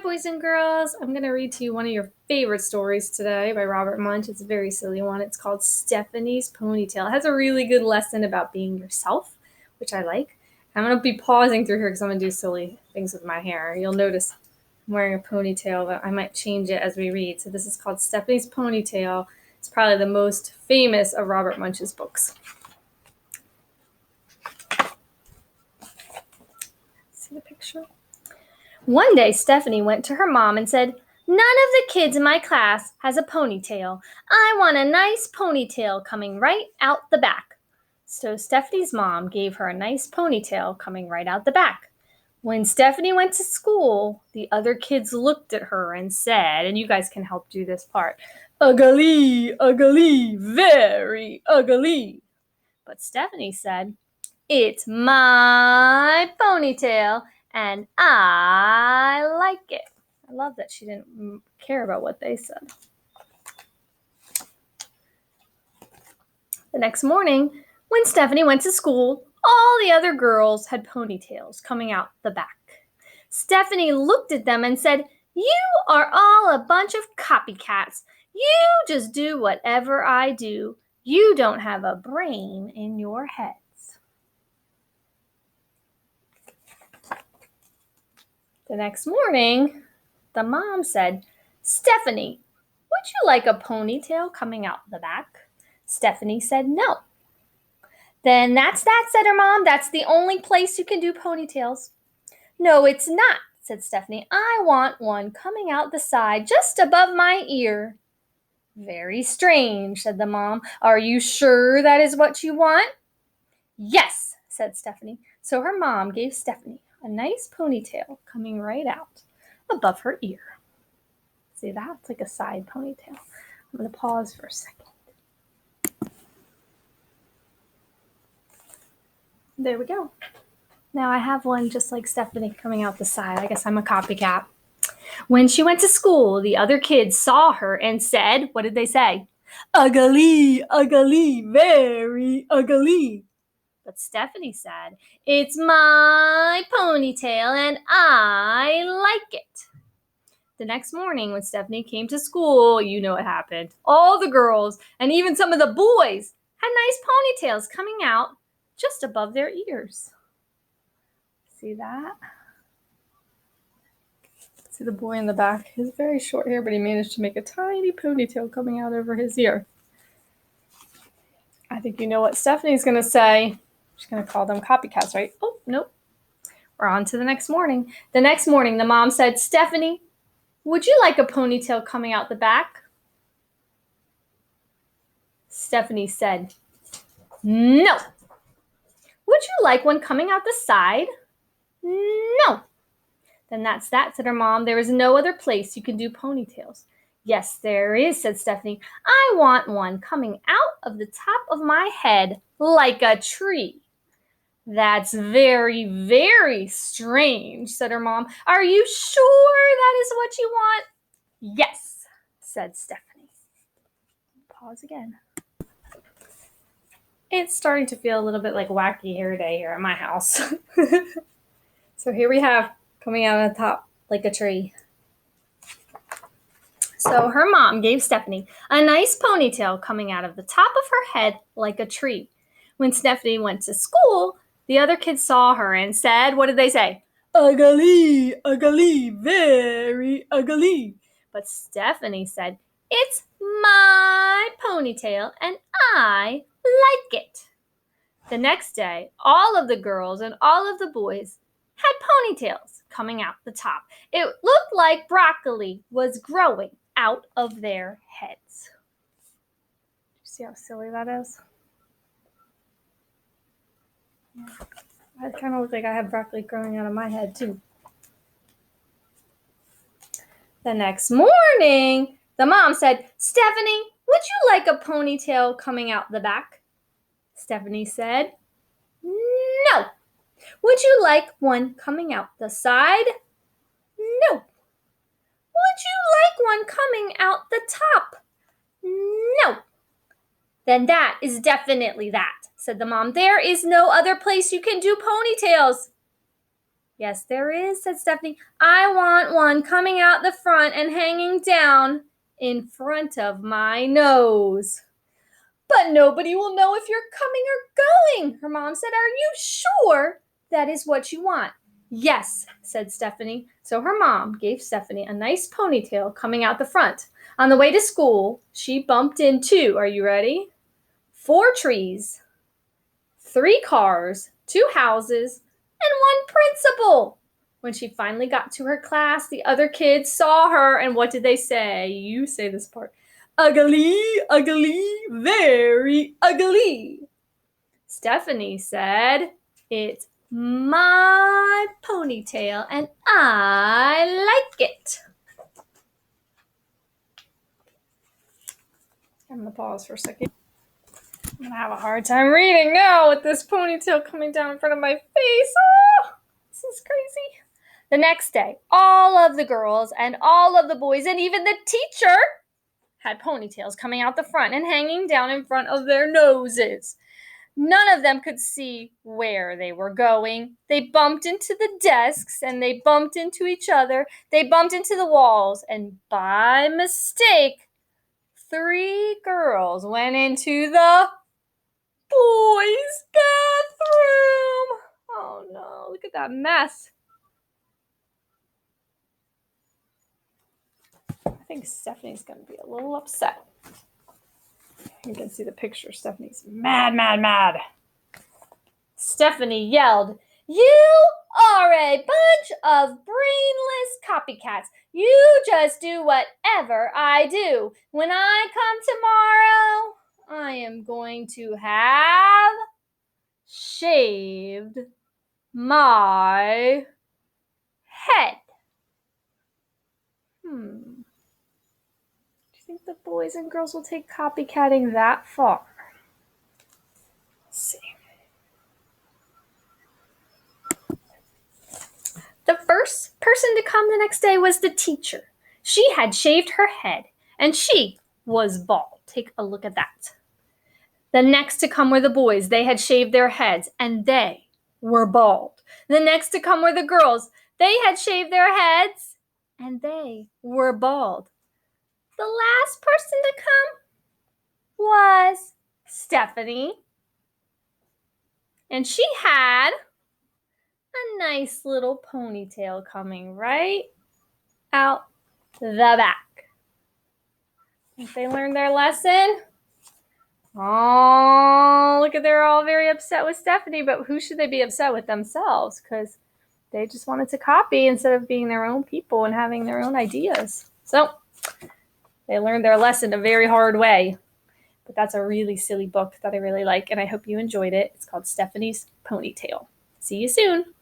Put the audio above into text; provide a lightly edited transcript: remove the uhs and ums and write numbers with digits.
boys and girls. I'm going to read to you one of your favorite stories today by Robert Munsch. It's a very silly one. It's called Stephanie's Ponytail. It has a really good lesson about being yourself, which I like. I'm going to be pausing through here because I'm going to do silly things with my hair. You'll notice I'm wearing a ponytail, but I might change it as we read. So this is called Stephanie's Ponytail. It's probably the most famous of Robert Munsch's books. See the picture? One day, Stephanie went to her mom and said, "None of the kids in my class has a ponytail. I want a nice ponytail coming right out the back." So Stephanie's mom gave her a nice ponytail coming right out the back. When Stephanie went to school, the other kids looked at her and said, and you guys can help do this part, "Ugly, ugly, very ugly." But Stephanie said, "It's my ponytail, and I like it." I love that she didn't care about what they said. The next morning, when Stephanie went to school, all the other girls had ponytails coming out the back. Stephanie looked at them and said, "You are all a bunch of copycats. You just do whatever I do. You don't have a brain in your heads." The next morning, the mom said, "Stephanie, would you like a ponytail coming out the back?" Stephanie said no. "Then that's that," said her mom. "That's the only place you can do ponytails." "No, it's not," said Stephanie. "I want one coming out the side, just above my ear." "Very strange," said the mom. "Are you sure that is what you want?" "Yes," said Stephanie. So her mom gave Stephanie a nice ponytail coming right out above her ear. See that? It's like a side ponytail. I'm going to pause for a second. There we go. Now I have one just like Stephanie coming out the side. I guess I'm a copycat. When she went to school, the other kids saw her and said, what did they say? "Ugly, ugly, very ugly." But Stephanie said, "It's my ponytail and I like it." The next morning when Stephanie came to school, you know what happened. All the girls and even some of the boys had nice ponytails coming out just above their ears. See that? See the boy in the back? He has very short hair, but he managed to make a tiny ponytail coming out over his ear. I think you know what Stephanie's going to say. She's going to call them copycats, right? Oh, nope. We're on to the next morning. The next morning, the mom said, "Stephanie, would you like a ponytail coming out the back?" Stephanie said, "No." "Would you like one coming out the side?" "No." "Then that's that," said her mom. "There is no other place you can do ponytails." "Yes, there is," said Stephanie. "I want one coming out of the top of my head like a tree." "That's very, very strange," said her mom. "Are you sure that is what you want?" "Yes," said Stephanie. Pause again. It's starting to feel a little bit like Wacky Hair Day here at my house. So here we have coming out of the top like a tree. So her mom gave Stephanie a nice ponytail coming out of the top of her head like a tree. When Stephanie went to school, the other kids saw her and said, what did they say? "Ugly, ugly, very ugly." But Stephanie said, "It's my ponytail and I like it." The next day, all of the girls and all of the boys had ponytails coming out the top. It looked like broccoli was growing out of their heads. See how silly that is? Yeah. I kind of look like I have broccoli growing out of my head too. The next morning, the mom said, "Stephanie, would you like a ponytail coming out the back?" Stephanie said, "No." "Would you like one coming out the side?" "No." "Would you like one coming out the top?" "No." "Then that is definitely that," said the mom. "There is no other place you can do ponytails." Yes, there is, said Stephanie. I want one coming out the front and hanging down in front of my nose. But nobody will know if you're coming or going, her mom said. Are you sure that is what you want? Yes, said Stephanie. So her mom gave Stephanie a nice ponytail coming out the front. On the way to school, she bumped into, are you ready? 4 trees, 3 cars, 2 houses, and 1 principal. When she finally got to her class, the other kids saw her, and what did they say? You say this part. Ugly, ugly, very ugly. Stephanie said, it's my ponytail, and I like it. I'm going to pause for a second. I'm going to have a hard time reading now with this ponytail coming down in front of my face. Oh, this is crazy. The next day, all of the girls and all of the boys and even the teacher had ponytails coming out the front and hanging down in front of their noses. None of them could see where they were going. They bumped into the desks and they bumped into each other. They bumped into the walls, and by mistake, 3 girls went into the boys' bathroom. Oh no, look at that mess. I think Stephanie's going to be a little upset. You can see the picture. Stephanie's mad, mad, mad. Stephanie yelled, you are a bunch of brainless copycats. You just do whatever I do. When I come tomorrow, I am going to have shaved my head. Do you think the boys and girls will take copycatting that far? Let's see. The first person to come the next day was the teacher. She had shaved her head, and she was bald. Take a look at that. The next to come were the boys. They had shaved their heads, and they were bald. The next to come were the girls. They had shaved their heads, and they were bald. The last person to come was Stephanie, and she had a nice little ponytail coming right out the back. Think they learned their lesson? Oh, look at, they're all very upset with Stephanie, but who should they be upset with? Themselves, because they just wanted to copy instead of being their own people and having their own ideas. So they learned their lesson a very hard way. But that's a really silly book that I really like, and I hope you enjoyed it. It's called Stephanie's Ponytail. See you soon.